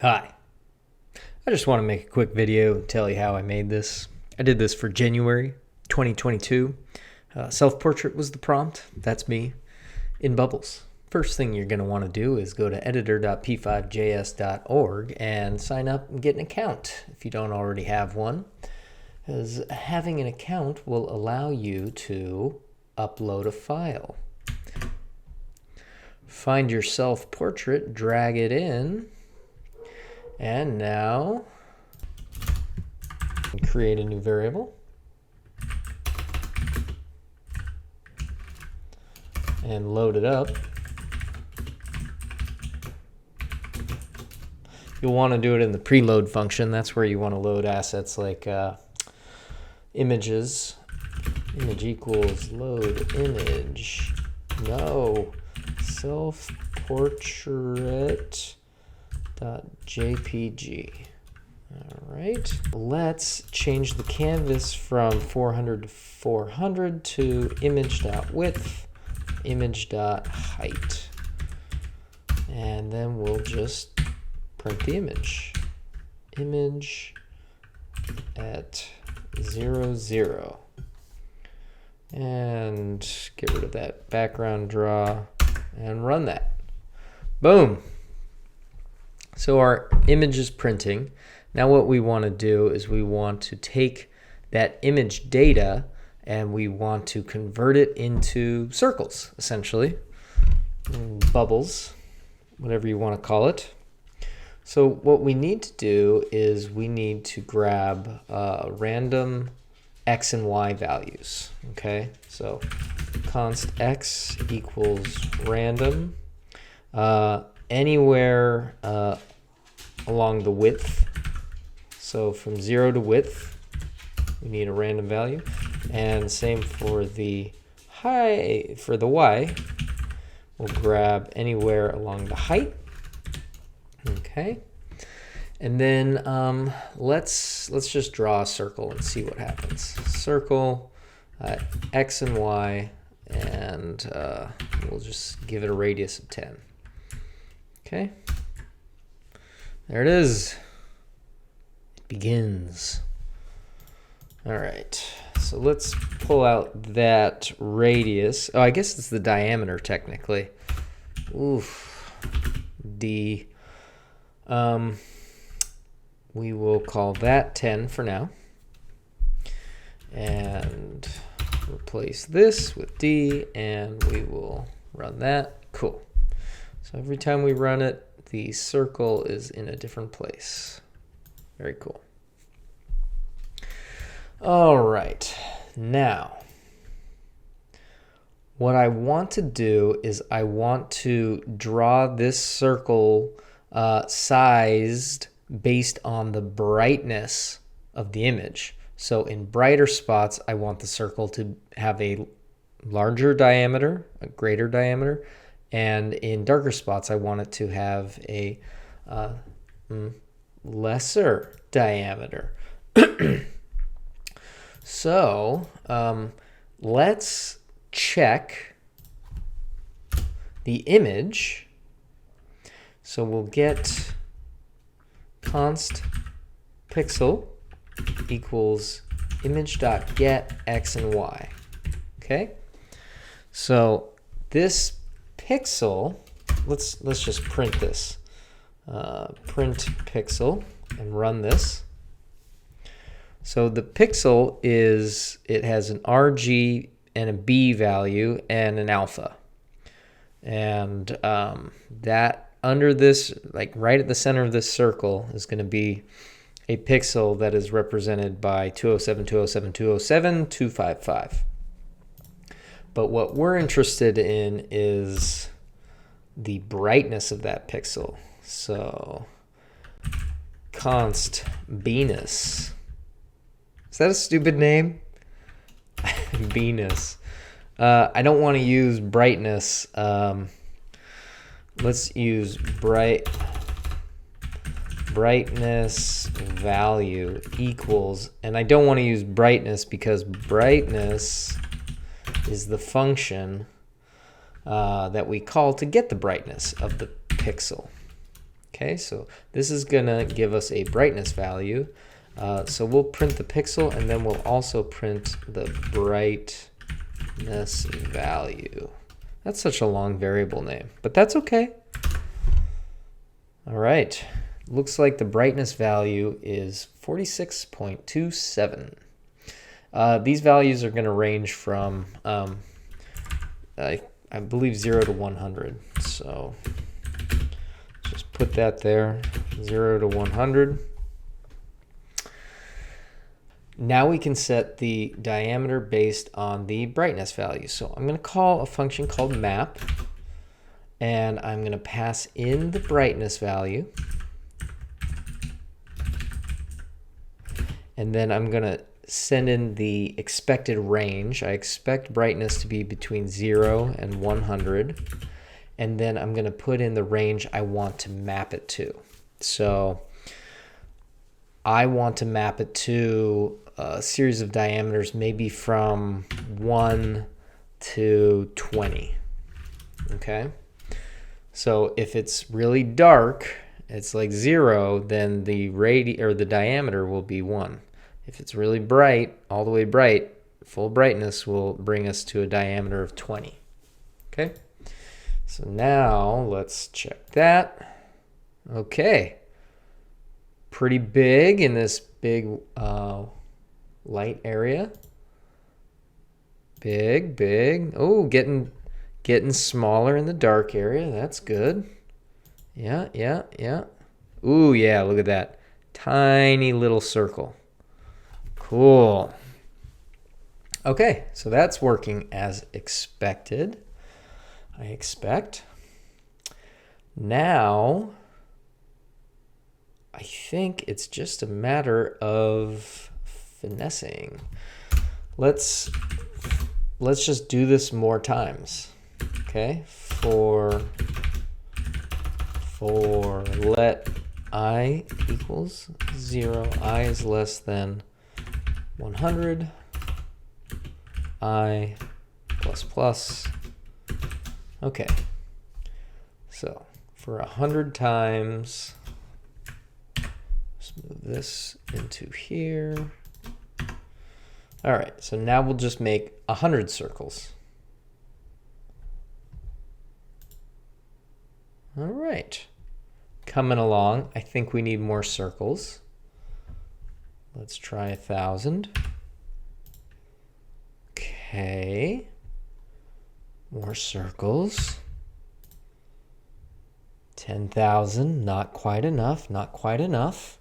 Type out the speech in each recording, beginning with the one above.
Hi, I just want to make a quick video and tell you how I made this. I did this for January 2022. Self-portrait was the prompt. That's me in bubbles. First thing you're going to want to do is go to editor.p5.js.org and sign up and get an account if you don't already have one. Because having an account will allow you to upload a file. Find your self-portrait, drag it in, and now create a new variable. And load it up. You'll want to do it in the preload function. That's where you want to load assets like images. Image equals load image. No. Self-portrait.jpg. All right. Let's change the canvas from 400 to 400 to image.width, image.height. And then we'll just print the image. Image at 0, 0. And get rid of that background draw and run that. Boom. So our image is printing. Now what we want to do is we want to take that image data and we want to convert it into circles, essentially. Bubbles, whatever you want to call it. So what we need to do is we need to grab random x and y values. Okay, so const x equals random anywhere along the width. So from 0 to width, we need a random value, and same for the y. We'll grab anywhere along the height. Okay, and then let's just draw a circle and see what happens. Circle x and y, and we'll just give it a radius of 10. Okay, there it is. It begins. All right, so let's pull out that radius. Oh, I guess it's the diameter technically. Oof, D. We will call that 10 for now. And replace this with D, and we will run that. Cool. So every time we run it, the circle is in a different place. Very cool. All right, now what I want to do is I want to draw this circle sized based on the brightness of the image. So in brighter spots, I want the circle to have a larger diameter, a greater diameter, and in darker spots, I want it to have a lesser diameter. So let's check the image. So we'll get const pixel equals image.get x and y. Okay, so this pixel, let's just print this. Print pixel and run this. So the pixel it has an RG and a B value and an alpha. And that under this, like right at the center of this circle, is going to be a pixel that is represented by 207, 207, 207, 255. But what we're interested in is the brightness of that pixel. So const Venus. Is that a stupid name? Venus. I don't want to use brightness. Let's use brightness value equals, and I don't want to use brightness because brightness is the function that we call to get the brightness of the pixel. Okay, so this is gonna give us a brightness value. So we'll print the pixel, and then we'll also print the brightness value. That's such a long variable name, but that's okay. All right, looks like the brightness value is 46.27. These values are going to range from, I believe, 0 to 100. So just put that there, 0 to 100. Now we can set the diameter based on the brightness value. So I'm going to call a function called map, and I'm going to pass in the brightness value. And then I'm going to send in the expected range. I expect brightness to be between 0 and 100. And then I'm going to put in the range I want to map it to. So I want to map it to a series of diameters, maybe from 1 to 20. Okay? So if it's really dark, it's like 0, then the the diameter will be 1. If it's really bright, all the way bright, full brightness will bring us to a diameter of 20. Okay? So now let's check that. Okay. Pretty big in this big light area. Big, big. Oh, getting smaller in the dark area. That's good. Yeah. Ooh, yeah, look at that. Tiny little circle. Cool. Okay, so that's working as expected. I expect. Now, I think it's just a matter of finessing. Let's just do this more times. Okay, for let I equals 0, I is less than 100, I plus plus. Okay, so for 100 times, let's move this into here. All right, so now we'll just make 100 circles. All right, coming along. I think we need more circles. Let's try 1,000. Okay, more circles. 10,000, not quite enough, not quite enough.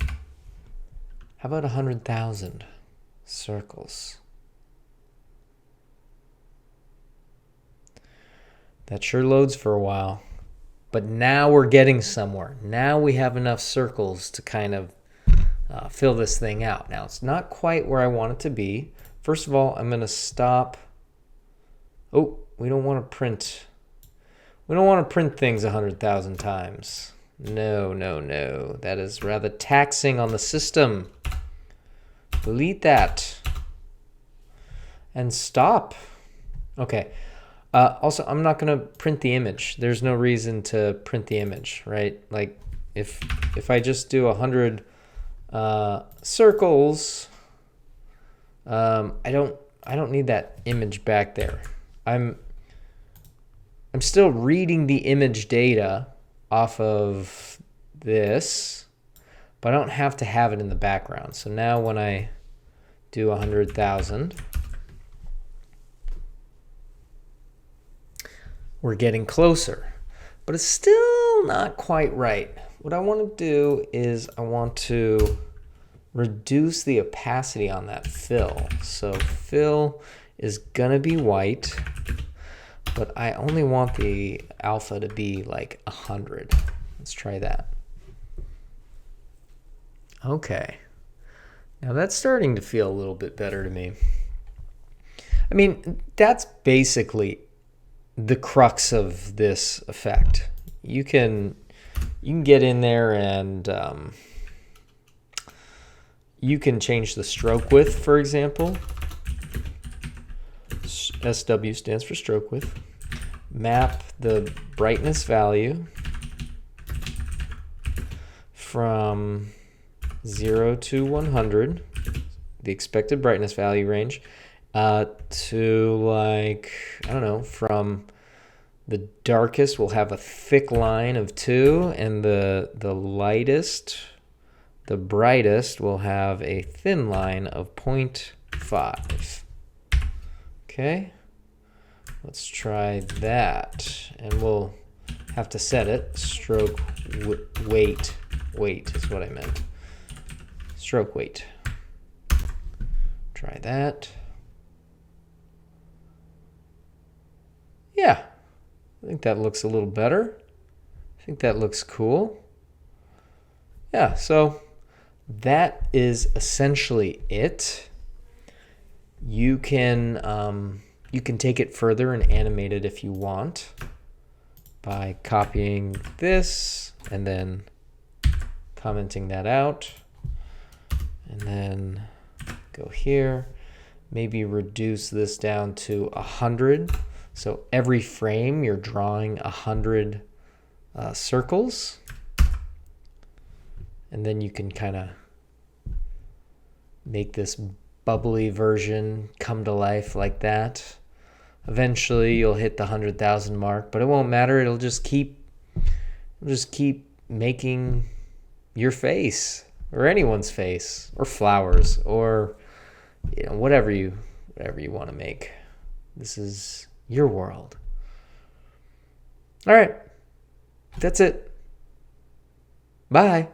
How about 100,000 circles? That sure loads for a while. But now we're getting somewhere. Now we have enough circles to kind of fill this thing out. Now it's not quite where I want it to be. First of all, I'm going to stop. Oh, we don't want to print. We don't want to print things 100,000 times. No. That is rather taxing on the system. Delete that. And stop. Okay. Also, I'm not going to print the image. There's no reason to print the image, right? Like, if I just do 100 circles, I don't need that image back there. I'm still reading the image data off of this, but I don't have to have it in the background. So now when I do 100,000, we're getting closer, but it's still not quite right. What I want to do is I want to reduce the opacity on that fill. So fill is gonna be white, but I only want the alpha to be like 100. Let's try that. Okay. Now that's starting to feel a little bit better to me. I mean, that's basically the crux of this effect. You can get in there and you can change the stroke width, for example. SW stands for stroke width. Map the brightness value from 0 to 100, the expected brightness value range, to like, I don't know, from the darkest will have a thick line of 2, and the brightest will have a thin line of 0.5. Okay, let's try that, and we'll have to set it. Stroke weight is what I meant. Stroke weight. Try that. Yeah, I think that looks a little better. I think that looks cool. Yeah, so that is essentially it. You can take it further and animate it if you want by copying this and then commenting that out, and then go here, maybe reduce this down to 100. So every frame you're drawing 100 circles, and then you can kind of make this bubbly version come to life like that. Eventually you'll hit the 100,000 mark, but it won't matter. It'll just keep making your face or anyone's face or flowers or whatever you want to make. This is your world. All right. That's it. Bye.